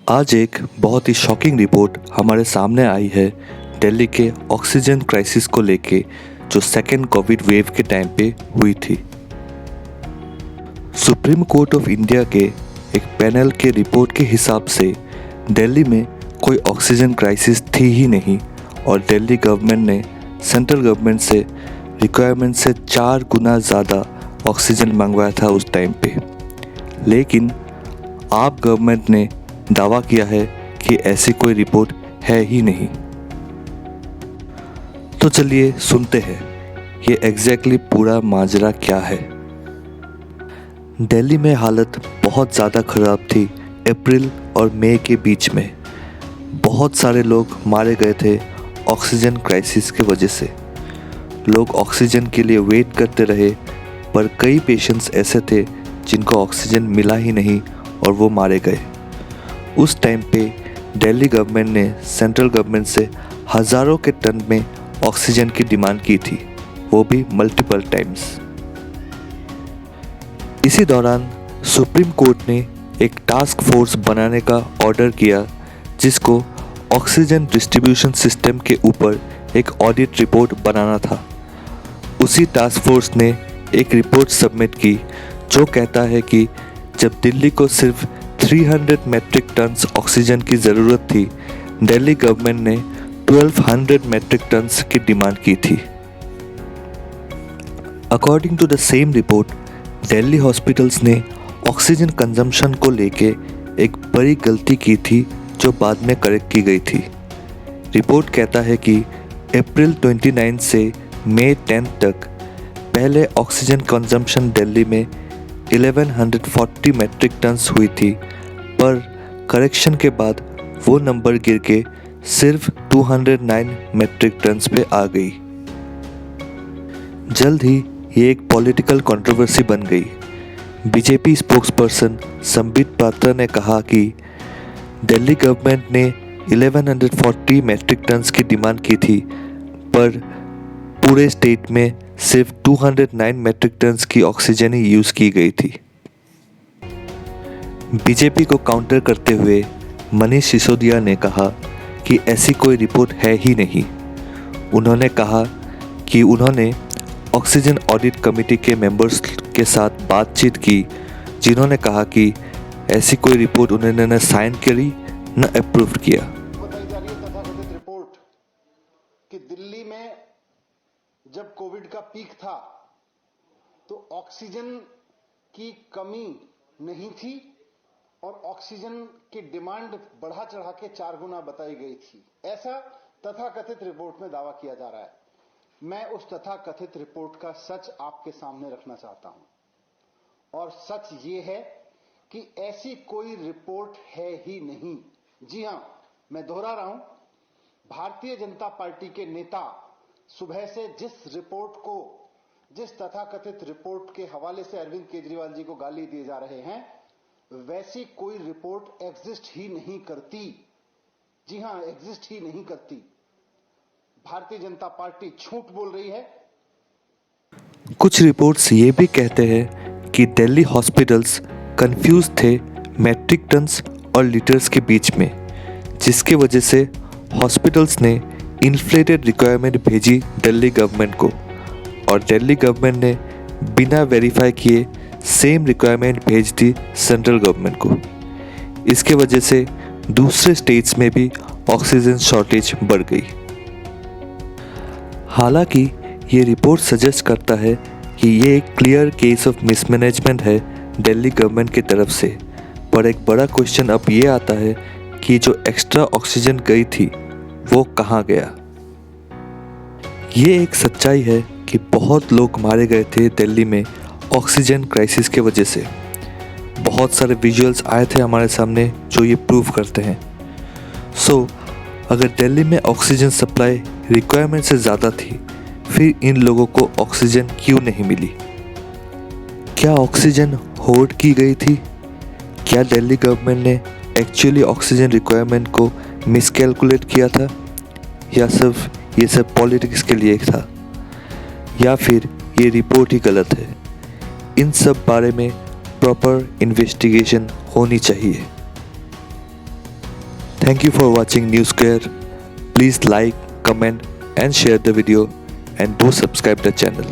आज एक बहुत ही शॉकिंग रिपोर्ट हमारे सामने आई है दिल्ली के ऑक्सीजन क्राइसिस को लेके जो सेकेंड कोविड वेव के टाइम पे हुई थी। सुप्रीम कोर्ट ऑफ इंडिया के एक पैनल के रिपोर्ट के हिसाब से दिल्ली में कोई ऑक्सीजन क्राइसिस थी ही नहीं और दिल्ली गवर्नमेंट ने सेंट्रल गवर्नमेंट से रिक्वायरमेंट से 4 गुना ज़्यादा ऑक्सीजन मंगवाया था उस टाइम पे। लेकिन आप गवर्नमेंट ने दावा किया है कि ऐसी कोई रिपोर्ट है ही नहीं। तो चलिए सुनते हैं ये एग्जैक्टली पूरा माजरा क्या है। दिल्ली में हालत बहुत ज़्यादा ख़राब थी। अप्रैल और मई के बीच में बहुत सारे लोग मारे गए थे ऑक्सीजन क्राइसिस के वजह से। लोग ऑक्सीजन के लिए वेट करते रहे, पर कई पेशेंट्स ऐसे थे जिनको ऑक्सीजन मिला ही नहीं और वो मारे गए। उस टाइम पे दिल्ली गवर्नमेंट ने सेंट्रल गवर्नमेंट से हज़ारों के टन में ऑक्सीजन की डिमांड की थी, वो भी मल्टीपल टाइम्स। इसी दौरान सुप्रीम कोर्ट ने एक टास्क फोर्स बनाने का ऑर्डर किया जिसको ऑक्सीजन डिस्ट्रीब्यूशन सिस्टम के ऊपर एक ऑडिट रिपोर्ट बनाना था। उसी टास्क फोर्स ने एक रिपोर्ट सबमिट की जो कहता है कि जब दिल्ली को सिर्फ 300 मैट्रिक टन्स ऑक्सीजन की ज़रूरत थी, दिल्ली गवर्नमेंट ने 1200 मैट्रिक टन्स की डिमांड की थी। According to the same report, Delhi hospitals ने ऑक्सीजन कंजम्पशन को लेके एक बड़ी गलती की थी जो बाद में करेक्ट की गई थी। रिपोर्ट कहता है कि अप्रैल 29 से मई 10 तक पहले ऑक्सीजन कंजम्पशन दिल्ली में 1140 मैट्रिक टन्स हुई थी, पर करेक्शन के बाद वो नंबर गिर के सिर्फ 209 मैट्रिक टन्स पे आ गई। जल्द ही ये एक पॉलिटिकल कंट्रोवर्सी बन गई। बीजेपी स्पोक्सपर्सन संबित पात्रा ने कहा कि दिल्ली गवर्नमेंट ने 1140 मैट्रिक टन्स की डिमांड की थी, पर पूरे स्टेट में सिर्फ 209 मैट्रिक टन्स की ऑक्सीजन ही यूज़ की गई थी। बीजेपी को काउंटर करते हुए मनीष सिसोदिया ने कहा कि ऐसी कोई रिपोर्ट है ही नहीं। उन्होंने कहा कि उन्होंने ऑक्सीजन ऑडिट कमेटी के मेंबर्स के साथ बातचीत की, जिन्होंने कहा कि ऐसी कोई रिपोर्ट उन्होंने न साइन करी न अप्रूव किया। बताई जा रही है तथाकथित रिपोर्ट कि दिल्ली में जब कोविड का पीक था तो ऑक्सीजन की कमी नहीं थी और ऑक्सीजन की डिमांड बढ़ा चढ़ा के 4 गुना बताई गई थी। ऐसा तथाकथित रिपोर्ट में दावा किया जा रहा है। मैं उस तथाकथित रिपोर्ट का सच आपके सामने रखना चाहता हूं और सच ये है कि ऐसी कोई रिपोर्ट है ही नहीं। जी हां, मैं दोहरा रहा हूं, भारतीय जनता पार्टी के नेता सुबह से जिस तथाकथित रिपोर्ट के हवाले से अरविंद केजरीवाल जी को गाली दिए जा रहे हैं, वैसी कोई रिपोर्ट एग्जिस्ट ही नहीं करती। जी हां, एग्जिस्ट ही नहीं करती। भारतीय जनता पार्टी झूठ बोल रही है। कुछ रिपोर्ट्स ये भी कहते हैं कि दिल्ली हॉस्पिटल्स कंफ्यूज थे मैट्रिक टन्स और लीटर्स के बीच में, जिसके वजह से हॉस्पिटल्स ने इन्फ्लेटेड रिक्वायरमेंट भेजी दिल्ली गवर्नमेंट को और दिल्ली गवर्नमेंट ने बिना वेरीफाई किए सेम रिक्वायरमेंट भेज दी सेंट्रल गवर्नमेंट को। इसके वजह से दूसरे स्टेट्स में भी ऑक्सीजन शॉर्टेज बढ़ गई। हालांकि ये रिपोर्ट सजेस्ट करता है कि ये एक क्लियर केस ऑफ मिसमैनेजमेंट है दिल्ली गवर्नमेंट की तरफ से, पर एक बड़ा क्वेश्चन अब ये आता है कि जो एक्स्ट्रा ऑक्सीजन गई थी वो कहाँ गया। ये एक सच्चाई है कि बहुत लोग मारे गए थे दिल्ली में ऑक्सीजन क्राइसिस के वजह से। बहुत सारे विजुअल्स आए थे हमारे सामने जो ये प्रूव करते हैं। अगर दिल्ली में ऑक्सीजन सप्लाई रिक्वायरमेंट से ज़्यादा थी, फिर इन लोगों को ऑक्सीजन क्यों नहीं मिली? क्या ऑक्सीजन होर्ड की गई थी? क्या दिल्ली गवर्नमेंट ने एक्चुअली ऑक्सीजन रिक्वायरमेंट को मिसकैलकुलेट किया था, या सिर्फ ये सब पॉलिटिक्स के लिए था, या फिर ये रिपोर्ट ही गलत है? इन सब बारे में प्रॉपर इन्वेस्टिगेशन होनी चाहिए। Thank you for watching News Square. Please like, comment and share the video and do subscribe the channel.